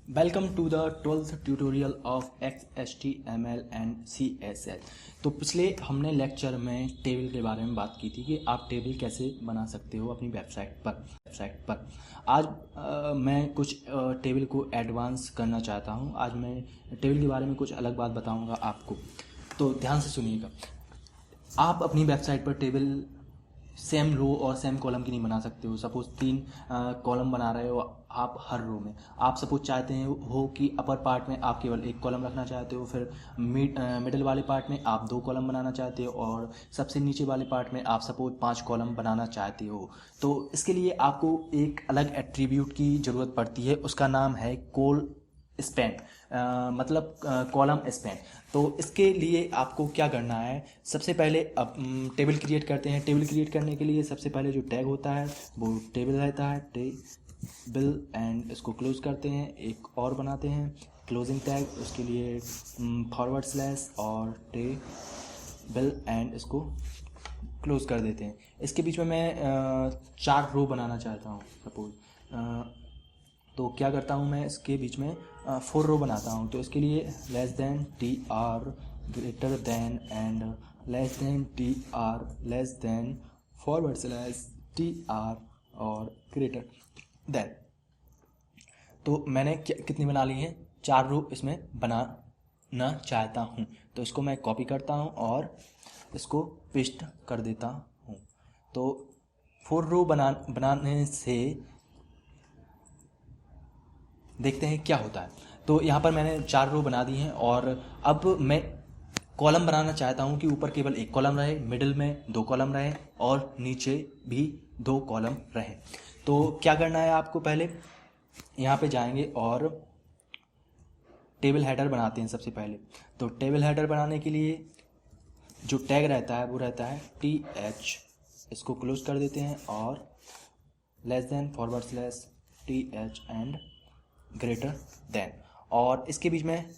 Welcome to the 12th tutorial of HTML and CSS। तो पिछले हमने लेक्चर में टेबल के बारे में बात की थी कि आप टेबल कैसे बना सकते हो अपनी वेबसाइट पर। आज मैं कुछ टेबल को एडवांस करना चाहता हूं। आज मैं टेबल के बारे में कुछ अलग बात बताऊंगा आपको, तो ध्यान से सुनिएगा। आप अपनी वेबसाइट पर टेबल सेम रो और सेम कॉलम की नहीं बना सकते हो। सपोज 3 कॉलम बना रहे हो आप हर रो में। आप सपोज चाहते हो कि अपर पार्ट में आप केवल एक कॉलम रखना चाहते हो, फिर मिडिल वाले पार्ट में आप 2 कॉलम बनाना चाहते हो और सबसे नीचे वाले पार्ट में आप सपोज 5 कॉलम बनाना चाहते हो। तो इसके लिए आपको एक अलग एट्रीब्यूट की ज़रूरत पड़ती है, उसका नाम है कॉल स्पैन, मतलब कॉलम स्पैन। तो इसके लिए आपको क्या करना है, सबसे पहले अब टेबल क्रिएट करते हैं। टेबल क्रिएट करने के लिए सबसे पहले जो टैग होता है वो टेबल रहता है, टेबल, एंड इसको क्लोज करते हैं। एक और बनाते हैं क्लोजिंग टैग, उसके लिए फॉरवर्ड स्लैश और टेबल, एंड इसको क्लोज कर देते हैं। इसके बीच में मैं 4 रो बनाना चाहता हूँ सपोज, तो क्या करता हूँ मैं इसके बीच में 4 रो बनाता हूँ। तो इसके लिए less than TR, greater than, and less than TR, less than, forward slash TR और ग्रेटर देन। तो मैंने कितनी बना ली हैं, 4 रो इसमें बनाना चाहता हूँ। तो इसको मैं कॉपी करता हूँ और इसको पेस्ट कर देता हूँ। तो 4 रो बनाने से देखते हैं क्या होता है। तो यहाँ पर मैंने 4 रो बना दी हैं और अब मैं कॉलम बनाना चाहता हूँ कि ऊपर केवल एक कॉलम रहे, मिडिल में 2 कॉलम रहे और नीचे भी 2 कॉलम रहे। तो क्या करना है आपको, पहले यहाँ पे जाएंगे और टेबल हेडर बनाते हैं सबसे पहले। तो टेबल हेडर बनाने के लिए जो टैग रहता है वो रहता है TH, इसको क्लोज कर देते हैं और less than, forward slash TH and greater than. और इसके बीच में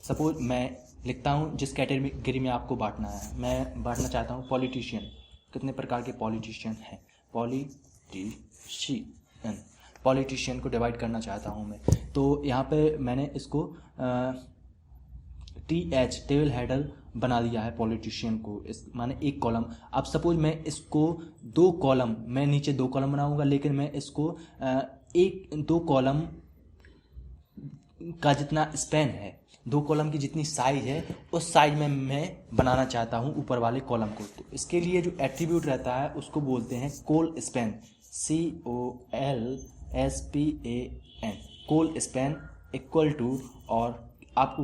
सपोज मैं लिखता हूँ जिस कैटेगरी में आपको बांटना है। मैं बांटना चाहता हूँ पॉलिटिशियन। कितने प्रकार के पॉलिटिशियन हैं, पॉलिटिशियन को डिवाइड करना चाहता हूँ मैं। तो यहाँ पे मैंने इसको TH टेबल हेडर बना दिया है पॉलिटिशियन को, इस माने एक कॉलम। अब सपोज मैं इसको 2 कॉलम, मैं नीचे 2 कॉलम बनाऊंगा, लेकिन मैं इसको 2 कॉलम का जितना स्पैन है, 2 कॉलम की जितनी साइज है उस साइज में मैं बनाना चाहता हूँ ऊपर वाले कॉलम को। तो इसके लिए जो एट्रीब्यूट रहता है उसको बोलते हैं col span, COLSPAN। Col span equal to, और आपको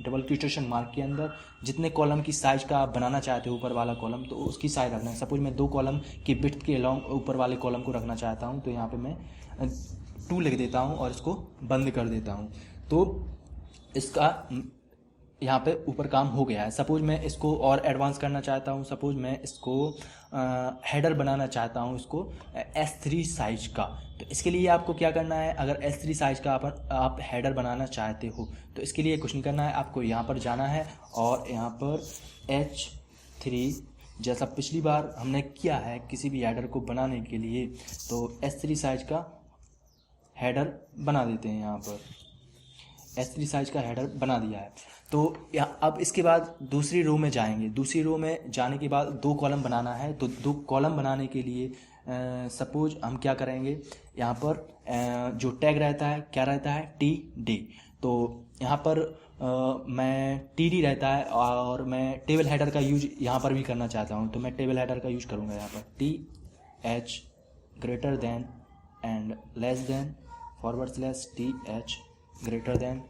डबल क्विटेशन मार्क के अंदर जितने कॉलम की साइज का आप बनाना चाहते हो ऊपर वाला कॉलम, तो उसकी साइज रखना है। सपोज मैं 2 कॉलम की विड्थ के अलॉन्ग ऊपर वाले कॉलम को रखना चाहता हूँ, तो यहाँ पे मैं 2 लिख देता हूँ और इसको बंद कर देता हूँ। तो इसका यहाँ पे ऊपर काम हो गया है। सपोज मैं इसको और एडवांस करना चाहता हूँ। सपोज मैं इसको हेडर बनाना चाहता हूँ, इसको S3 साइज का। तो इसके लिए आपको क्या करना है, अगर S3 साइज का आप हेडर बनाना चाहते हो तो इसके लिए कुछ नहीं करना है, आपको यहाँ पर जाना है और यहाँ पर H3, जैसा पिछली बार हमने किया है किसी भी हेडर को बनाने के लिए, तो S3 साइज का हेडर बना देते हैं। यहाँ पर S3 साइज का हेडर बना दिया है। तो अब इसके बाद दूसरी रो में जाएंगे। दूसरी रो में जाने के बाद 2 कॉलम बनाना है। तो 2 कॉलम बनाने के लिए सपोज हम क्या करेंगे, यहाँ पर जो टैग रहता है क्या रहता है, TD। तो यहाँ पर मैं TD रहता है और मैं टेबल हेडर का यूज यहाँ पर भी करना चाहता हूँ, तो मैं टेबल हेडर का यूज करूँगा। यहाँ पर TH greater than and less than, forward slash TH greater than.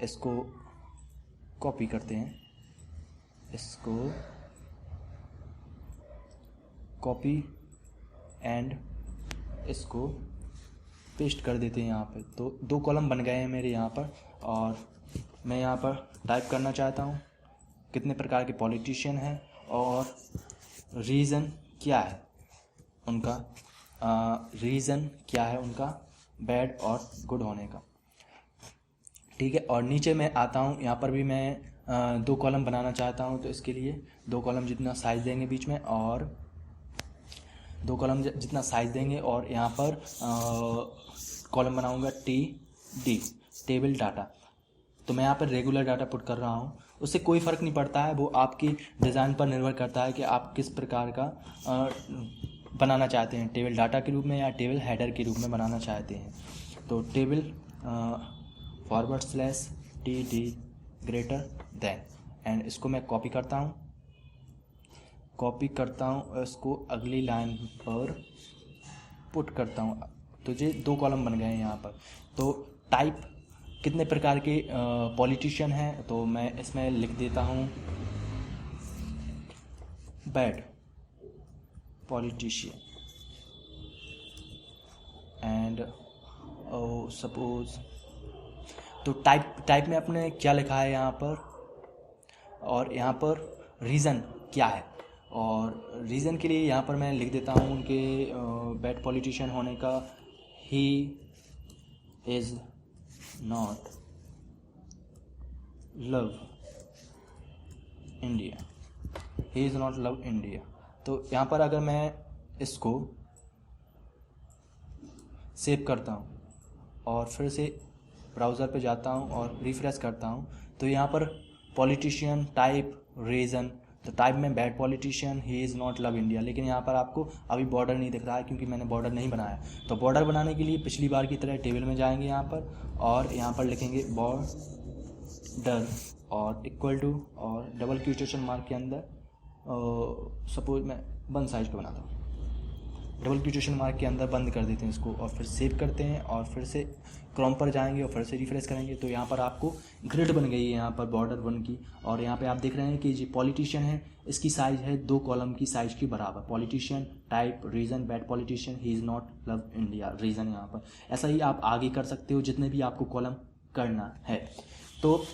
इसको कॉपी करते हैं, इसको कॉपी एंड इसको पेस्ट कर देते हैं यहाँ पे। तो 2 कॉलम बन गए हैं मेरे यहाँ पर, और मैं यहाँ पर टाइप करना चाहता हूँ कितने प्रकार के पॉलिटिशियन हैं और रीज़न क्या है उनका, रीज़न क्या है उनका बैड और गुड होने का। ठीक है, और नीचे मैं आता हूँ, यहाँ पर भी मैं 2 कॉलम बनाना चाहता हूँ। तो इसके लिए 2 कॉलम जितना साइज देंगे बीच में, और 2 कॉलम जितना साइज देंगे, और यहाँ पर कॉलम बनाऊंगा टी डी, टेबल डाटा। तो मैं यहाँ पर रेगुलर डाटा पुट कर रहा हूँ, उससे कोई फ़र्क नहीं पड़ता है, वो आपकी डिज़ाइन पर निर्भर करता है कि आप किस प्रकार का बनाना चाहते हैं, टेबल डाटा के रूप में या टेबल हेडर के रूप में बनाना चाहते हैं। तो table /T D greater than, and इसको मैं कॉपी करता हूँ, इसको अगली लाइन पर पुट करता हूँ। तो ये 2 कॉलम बन गए हैं यहाँ पर। तो टाइप कितने प्रकार के पॉलिटिशियन हैं, तो मैं इसमें लिख देता हूँ बैड पॉलिटिशियन, एंड सपोज। तो टाइप में आपने क्या लिखा है यहाँ पर, और यहाँ पर रीज़न क्या है, और रीज़न के लिए यहाँ पर मैं लिख देता हूँ उनके बैड पॉलिटिशियन होने का, he is not love India, he is not love India. तो यहाँ पर अगर मैं इसको सेव करता हूँ और फिर से ब्राउज़र पे जाता हूँ और रिफ्रेश करता हूँ, तो यहाँ पर पॉलिटिशियन, टाइप, रीज़न। तो टाइप में bad politician, he is not love India, लेकिन यहाँ पर आपको अभी बॉर्डर नहीं दिख रहा है क्योंकि मैंने बॉर्डर नहीं बनाया। तो बॉर्डर बनाने के लिए पिछली बार की तरह टेबल में जाएंगे यहाँ पर, और यहाँ पर लिखेंगे बॉर्डर और इक्वल टू और डबल क्वोटेशन मार्क के अंदर, सपोज मैं 1 साइज का बनाता हूँ, डबल क्वोटेशन मार्क के अंदर बंद कर देते हैं इसको, और फिर सेव करते हैं और फिर से क्रोम पर जाएंगे और फिर से रिफ्रेश करेंगे। तो यहाँ पर आपको ग्रिड बन गई है यहाँ पर बॉर्डर 1 की, और यहाँ पे आप देख रहे हैं कि जो पॉलिटिशियन है इसकी साइज़ है 2 कॉलम की साइज़ के बराबर। Politician, type, reason, bad politician, he is not love India, reason यहाँ पर। ऐसा ही आप आगे कर सकते हो जितने भी आपको कॉलम करना है। तो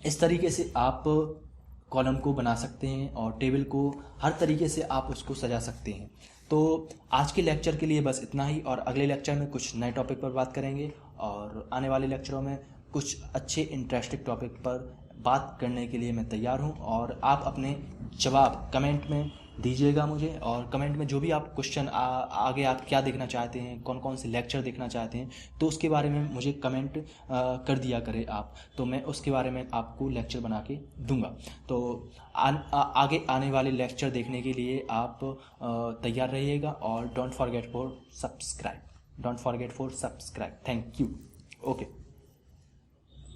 इस तरीके से आप कॉलम को बना सकते हैं और टेबल को हर तरीके से आप उसको सजा सकते हैं। तो आज के लेक्चर के लिए बस इतना ही, और अगले लेक्चर में कुछ नए टॉपिक पर बात करेंगे, और आने वाले लेक्चरों में कुछ अच्छे इंटरेस्टिंग टॉपिक पर बात करने के लिए मैं तैयार हूं। और आप अपने जवाब कमेंट में दीजिएगा मुझे, और कमेंट में जो भी आप क्वेश्चन आगे आप क्या देखना चाहते हैं, कौन कौन से लेक्चर देखना चाहते हैं, तो उसके बारे में मुझे कमेंट कर दिया करें आप, तो मैं उसके बारे में आपको लेक्चर बना के दूंगा। तो आगे आने वाले लेक्चर देखने के लिए आप तैयार रहिएगा, और don't forget for subscribe. Thank you. Okay.